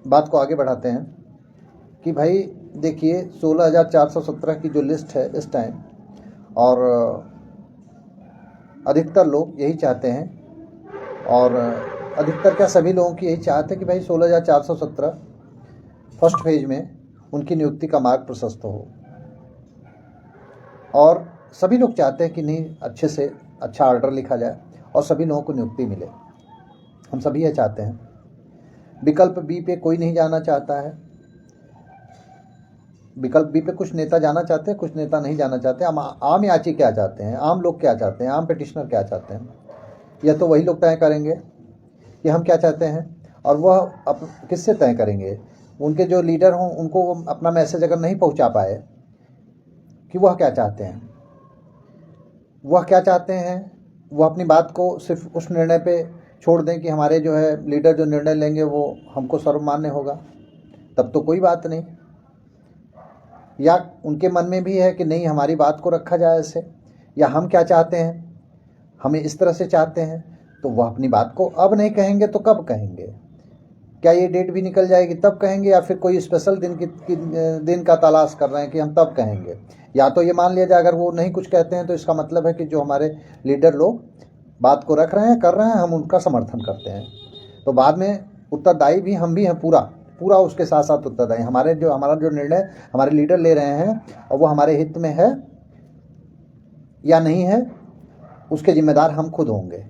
बात को आगे बढ़ाते हैं कि भाई देखिए 16,417 की जो लिस्ट है इस टाइम, और अधिकतर लोग यही चाहते हैं, और अधिकतर क्या सभी लोगों की यही चाहते हैं कि भाई 16,417 फर्स्ट फेज में उनकी नियुक्ति का मार्ग प्रशस्त हो। और सभी लोग चाहते हैं कि नहीं अच्छे से अच्छा ऑर्डर लिखा जाए और सभी लोगों को नियुक्ति मिले। हम सभी ये चाहते हैं। विकल्प बी पे कोई नहीं जाना चाहता है। विकल्प बी पे कुछ नेता जाना चाहते हैं, कुछ नेता नहीं जाना चाहते। आम याची क्या चाहते हैं, आम लोग क्या चाहते हैं, आम पिटिशनर क्या चाहते हैं, यह तो वही लोग तय करेंगे कि हम क्या चाहते हैं। और वह किससे तय करेंगे? उनके जो लीडर हों उनको वो अपना मैसेज अगर नहीं पहुंचा पाए कि वह क्या चाहते हैं, वह क्या चाहते हैं, वह अपनी बात को सिर्फ उस निर्णय पे छोड़ दें कि हमारे जो है लीडर जो निर्णय लेंगे वो हमको सर्वमान्य होगा, तब तो कोई बात नहीं। या उनके मन में भी है कि नहीं हमारी बात को रखा जाए ऐसे, या हम क्या चाहते हैं, हमें इस तरह से चाहते हैं, तो वह अपनी बात को अब नहीं कहेंगे तो कब कहेंगे? क्या ये डेट भी निकल जाएगी तब कहेंगे, या फिर कोई स्पेशल दिन का तलाश कर रहे हैं कि हम तब कहेंगे? या तो ये मान लिया जाए अगर वो नहीं कुछ कहते हैं तो इसका मतलब है कि जो हमारे लीडर लोग बात को रख रहे हैं, कर रहे हैं, हम उनका समर्थन करते हैं। तो बाद में उत्तरदायी भी हम भी हैं, पूरा उसके साथ साथ उत्तरदायी। हमारा जो निर्णय हमारे लीडर ले रहे हैं और वो हमारे हित में है या नहीं है, उसके जिम्मेदार हम खुद होंगे।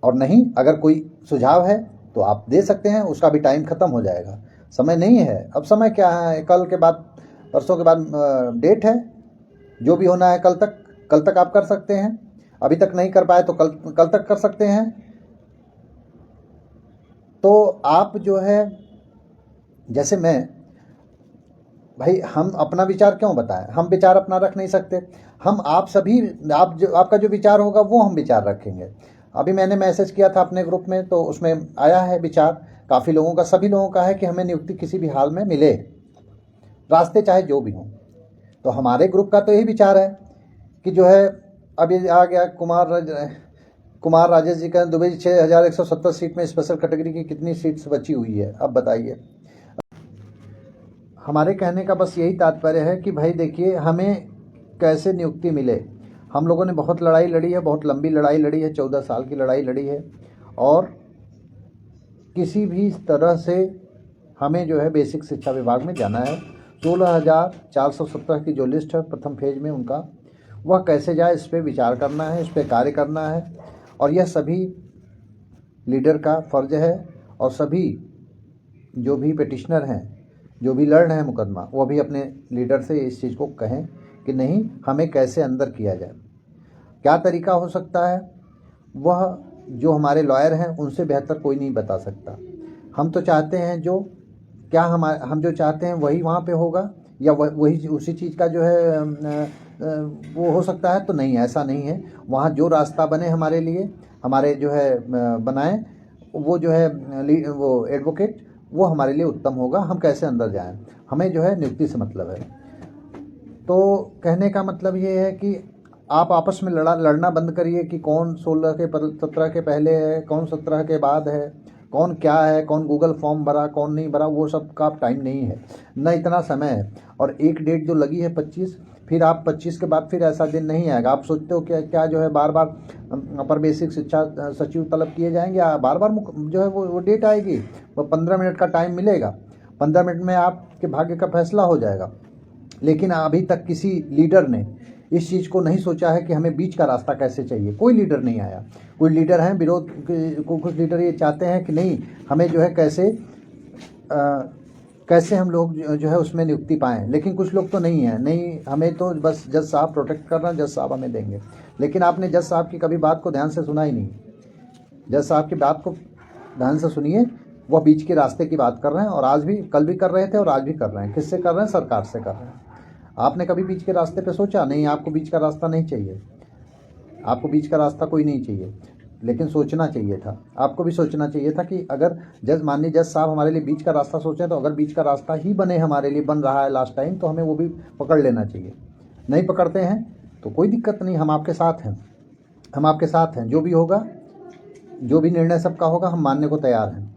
और नहीं, अगर कोई सुझाव है तो आप दे सकते हैं, उसका भी टाइम ख़त्म हो जाएगा, समय नहीं है। अब समय क्या है, कल के बाद परसों के बाद डेट है, जो भी होना है कल तक आप कर सकते हैं। अभी तक नहीं कर पाए तो कल तक कर सकते हैं। तो आप जो है, जैसे मैं भाई, हम अपना विचार क्यों बताएं? हम विचार अपना रख नहीं सकते। हम आपका जो विचार होगा वो हम विचार रखेंगे। अभी मैंने मैसेज किया था अपने ग्रुप में, तो उसमें आया है विचार काफ़ी लोगों का, सभी लोगों का है कि हमें नियुक्ति किसी भी हाल में मिले, रास्ते चाहे जो भी हों। तो हमारे ग्रुप का तो यही विचार है कि जो है, अभी आ गया कुमार राजेश जी का दुबई 6,170 सीट में स्पेशल कैटेगरी की कितनी सीट्स बची हुई है, अब बताइए। हमारे कहने का बस यही तात्पर्य है कि भाई देखिए, हमें कैसे नियुक्ति मिले। हम लोगों ने बहुत लड़ाई लड़ी है, बहुत लंबी लड़ाई लड़ी है, 14 साल की लड़ाई लड़ी है, और किसी भी तरह से हमें जो है बेसिक शिक्षा विभाग में जाना है। 16,417 की जो लिस्ट है प्रथम फेज में उनका, वह कैसे जाए इस पर विचार करना है, इस पर कार्य करना है। और यह सभी लीडर का फ़र्ज है, और सभी जो भी पिटिशनर हैं, जो भी लड़ रहे हैं मुकदमा, वो भी अपने लीडर से इस चीज़ को कहें कि नहीं, हमें कैसे अंदर किया जाए, क्या तरीका हो सकता है, वह जो हमारे लॉयर हैं उनसे बेहतर कोई नहीं बता सकता। हम तो चाहते हैं हम जो चाहते हैं वही वहाँ पे होगा, या वही उसी चीज़ का जो है वो हो सकता है, तो नहीं, ऐसा नहीं है। वहाँ जो रास्ता बने हमारे लिए, हमारे जो है बनाए, वो जो है वो एडवोकेट, वो हमारे लिए उत्तम होगा। हम कैसे अंदर जाएं, हमें जो है नियुक्ति से मतलब है। तो कहने का मतलब ये है कि आप आपस में लड़ना बंद करिए कि कौन 17 के पहले है, कौन 17 के बाद है, कौन क्या है, कौन गूगल फॉर्म भरा, कौन नहीं भरा, वो सब का टाइम नहीं है, न इतना समय है। और एक डेट जो लगी है 25, फिर आप 25 के बाद फिर ऐसा दिन नहीं आएगा। आप सोचते हो क्या जो है बार बार अपर बेसिक शिक्षा सचिव तलब किए जाएंगे, बार बार जो है वो डेट आएगी, वो 15 मिनट का टाइम मिलेगा, 15 मिनट में आपके भाग्य का फैसला हो जाएगा। लेकिन अभी तक किसी लीडर ने इस चीज़ को नहीं सोचा है कि हमें बीच का रास्ता कैसे चाहिए। कोई लीडर नहीं आया। कोई लीडर हैं विरोध को, कुछ लीडर ये चाहते हैं कि नहीं, हमें जो है कैसे हम लोग जो है उसमें नियुक्ति पाएँ। लेकिन कुछ लोग तो नहीं हैं, नहीं हमें तो बस जज साहब प्रोटेक्ट कर रहे हैं, जज साहब हमें देंगे। लेकिन आपने जज साहब की कभी बात को ध्यान से सुना ही नहीं। जज साहब की बात को ध्यान से सुनिए, वह बीच के रास्ते की बात कर रहे हैं, और आज भी, कल भी कर रहे थे और आज भी कर रहे हैं। किससे कर रहे हैं? सरकार से कर रहे हैं। आपने कभी बीच के रास्ते पे सोचा? नहीं, आपको बीच का रास्ता नहीं चाहिए, आपको बीच का रास्ता कोई नहीं चाहिए। लेकिन सोचना चाहिए था, आपको भी सोचना चाहिए था कि अगर माननीय जज साहब हमारे लिए बीच का रास्ता सोचें, तो अगर बीच का रास्ता ही हमारे लिए बन रहा है लास्ट टाइम, तो हमें वो भी पकड़ लेना चाहिए। नहीं पकड़ते हैं तो कोई दिक्कत नहीं, हम आपके साथ हैं, हम आपके साथ हैं। जो भी होगा, जो भी निर्णय सबका होगा, हम मानने को तैयार हैं।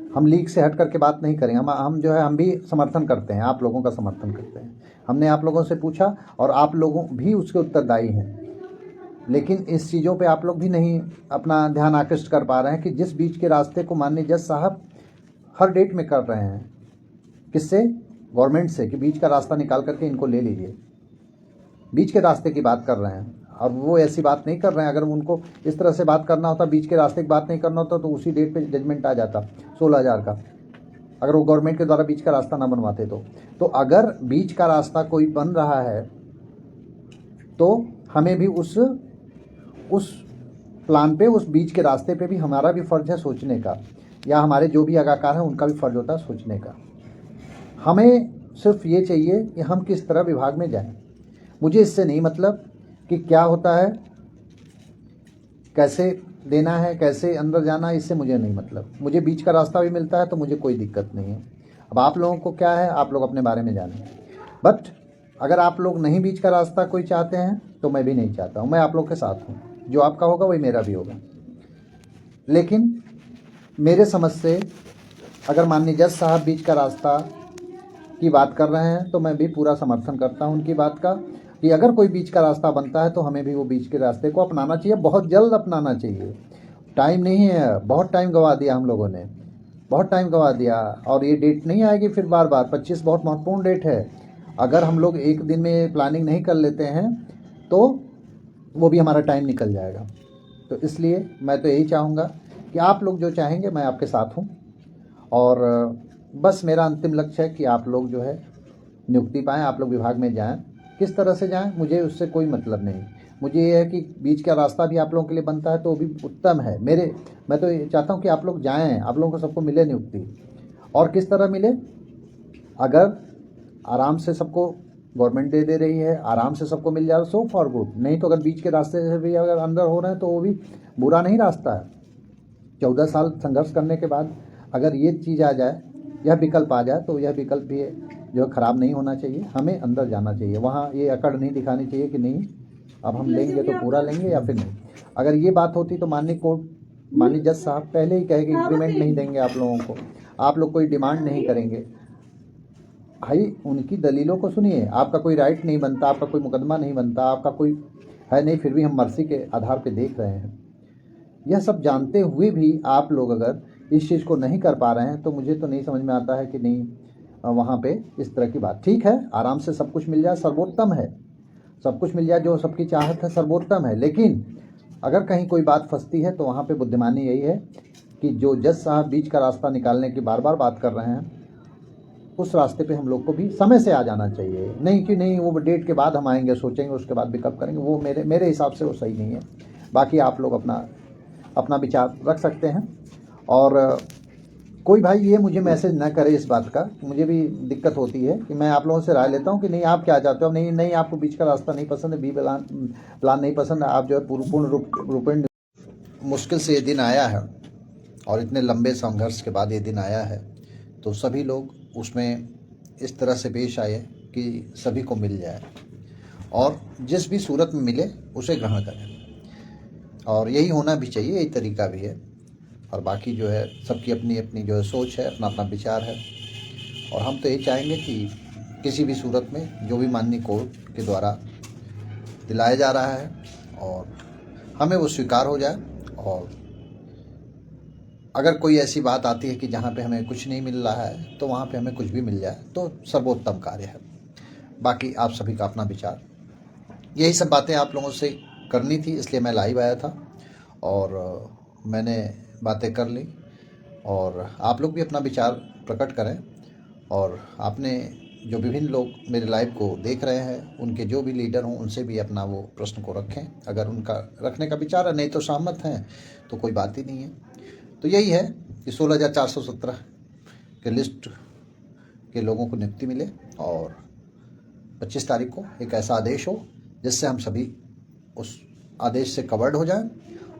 हम लीग से हट करके बात नहीं करेंगे। हम जो है हम भी समर्थन करते हैं, आप लोगों का समर्थन करते हैं। हमने आप लोगों से पूछा और आप लोगों भी उसके उत्तरदायी हैं, लेकिन इस चीज़ों पे आप लोग भी नहीं अपना ध्यान आकृष्ट कर पा रहे हैं कि जिस बीच के रास्ते को माननीय जज साहब हर डेट में कर रहे हैं, किससे? गवर्नमेंट से, कि बीच का रास्ता निकाल करके इनको ले लीजिए। बीच के रास्ते की बात कर रहे हैं और वो ऐसी बात नहीं कर रहे हैं। अगर उनको इस तरह से बात करना होता, बीच के रास्ते की बात नहीं करना होता, तो उसी डेट पे जजमेंट आ जाता 16,000 का, अगर वो गवर्नमेंट के द्वारा बीच का रास्ता ना बनवाते तो अगर बीच का रास्ता कोई बन रहा है तो हमें भी उस प्लान पे, उस बीच के रास्ते पे भी हमारा भी फ़र्ज़ है सोचने का, या हमारे जो भी आगाकार हैं उनका भी फ़र्ज़ होता है सोचने का। हमें सिर्फ ये चाहिए कि हम किस तरह विभाग में जाएं। मुझे इससे नहीं मतलब कि क्या होता है, कैसे देना है, कैसे अंदर जाना है, इससे मुझे नहीं मतलब। मुझे बीच का रास्ता भी मिलता है तो मुझे कोई दिक्कत नहीं है। अब आप लोगों को क्या है, आप लोग अपने बारे में जानें। बट अगर आप लोग नहीं बीच का रास्ता कोई चाहते हैं तो मैं भी नहीं चाहता हूँ। मैं आप लोग के साथ हूँ, जो आपका होगा वही मेरा भी होगा। लेकिन मेरे समझ से अगर माननीय जज साहब बीच का रास्ता की बात कर रहे हैं तो मैं भी पूरा समर्थन करता हूं उनकी बात का, कि अगर कोई बीच का रास्ता बनता है तो हमें भी वो बीच के रास्ते को अपनाना चाहिए, बहुत जल्द अपनाना चाहिए। टाइम नहीं है, बहुत टाइम गंवा दिया हम लोगों ने, बहुत टाइम गंवा दिया, और ये डेट नहीं आएगी फिर बार बार। 25 बहुत महत्वपूर्ण डेट है। अगर हम लोग एक दिन में प्लानिंग नहीं कर लेते हैं तो वो भी हमारा टाइम निकल जाएगा। तो इसलिए मैं तो यही चाहूँगा कि आप लोग जो चाहेंगे मैं आपके साथ हूँ, और बस मेरा अंतिम लक्ष्य है कि आप लोग जो है नियुक्ति पाएँ, आप लोग विभाग में जाएं। किस तरह से जाएं मुझे उससे कोई मतलब नहीं। मुझे ये है कि बीच का रास्ता भी आप लोगों के लिए बनता है तो वो भी उत्तम है। मैं तो ये चाहता हूँ कि आप लोग जाएं, आप लोगों को सबको मिले नियुक्ति। और किस तरह मिले? अगर आराम से सबको गवर्नमेंट दे रही है, आराम से सबको मिल जाए सो फॉर गुड। नहीं तो अगर बीच के रास्ते से भी अगर अंदर हो रहे हैं तो वो भी बुरा नहीं रास्ता है। 14 साल संघर्ष करने के बाद अगर ये चीज़ आ जाए, यह विकल्प आ जाए, तो यह विकल्प भी जो ख़राब नहीं होना चाहिए। हमें अंदर जाना चाहिए, वहाँ ये अकड़ नहीं दिखानी चाहिए कि नहीं अब हम लेंगे तो पूरा लेंगे या फिर नहीं। अगर ये बात होती तो माननीय जज साहब पहले ही कहे कि इंक्रीमेंट नहीं देंगे आप लोगों को, आप लोग कोई डिमांड नहीं करेंगे। भाई उनकी दलीलों को सुनिए, आपका कोई राइट नहीं बनता, आपका कोई मुकदमा नहीं बनता, आपका कोई है नहीं, फिर भी हम मर्सी के आधार पर देख रहे हैं। यह सब जानते हुए भी आप लोग अगर इस चीज़ को नहीं कर पा रहे हैं तो मुझे तो नहीं समझ में आता है कि नहीं वहाँ पे इस तरह की बात। ठीक है, आराम से सब कुछ मिल जाए सर्वोत्तम है, सब कुछ मिल जाए जो सबकी चाहत है सर्वोत्तम है। लेकिन अगर कहीं कोई बात फंसती है तो वहाँ पे बुद्धिमानी यही है कि जो जज साहब बीच का रास्ता निकालने की बार बार बात कर रहे हैं, उस रास्ते पे हम लोग को भी समय से आ जाना चाहिए। नहीं कि नहीं वो डेट के बाद हम आएंगे, सोचेंगे, उसके बाद पिकअप करेंगे, वो मेरे हिसाब से वो सही नहीं है। बाकी आप लोग अपना विचार रख सकते हैं। और कोई भाई ये मुझे मैसेज ना करे इस बात का, मुझे भी दिक्कत होती है कि मैं आप लोगों से राय लेता हूँ कि नहीं आप क्या चाहते हो, नहीं आपको बीच का रास्ता नहीं पसंद है, बी प्लान नहीं पसंद है, आप जो है पूर्ण रूपेण। मुश्किल से ये दिन आया है और इतने लंबे संघर्ष के बाद ये दिन आया है, तो सभी लोग उसमें इस तरह से पेश आए कि सभी को मिल जाए, और जिस भी सूरत में मिले उसे ग्रहण करें, और यही होना भी चाहिए, यही तरीका भी है। और बाकी जो है सबकी अपनी अपनी जो है सोच है, अपना अपना विचार है, और हम तो ये चाहेंगे कि किसी भी सूरत में जो भी माननीय कोर्ट के द्वारा दिलाया जा रहा है और हमें वो स्वीकार हो जाए। और अगर कोई ऐसी बात आती है कि जहाँ पे हमें कुछ नहीं मिल रहा है तो वहाँ पे हमें कुछ भी मिल जाए तो सर्वोत्तम कार्य है। बाकी आप सभी का अपना विचार, यही सब बातें आप लोगों से करनी थी, इसलिए मैं लाइव आया था और मैंने बातें कर ली। और आप लोग भी अपना विचार प्रकट करें, और आपने जो विभिन्न लोग मेरे लाइव को देख रहे हैं उनके जो भी लीडर हों उनसे भी अपना वो प्रश्न को रखें, अगर उनका रखने का विचार है, नहीं तो सहमत हैं तो कोई बात ही नहीं है। तो यही है कि 16,417 के लिस्ट के लोगों को नियुक्ति मिले और 25 तारीख को एक ऐसा आदेश हो जिससे हम सभी उस आदेश से कवर्ड हो जाएं,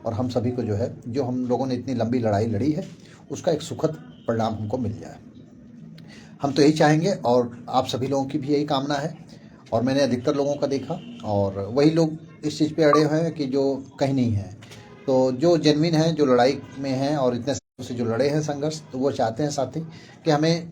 और हम सभी को जो है, जो हम लोगों ने इतनी लंबी लड़ाई लड़ी है, उसका एक सुखद परिणाम हमको मिल जाए। हम तो यही चाहेंगे और आप सभी लोगों की भी यही कामना है। और मैंने अधिकतर लोगों का देखा और वही लोग इस चीज़ पे अड़े हुए हैं कि जो कहीं नहीं है, तो जो जेन्युइन हैं, जो लड़ाई में हैं और इतने से जो लड़े हैं संघर्ष, तो वो चाहते हैं साथी कि हमें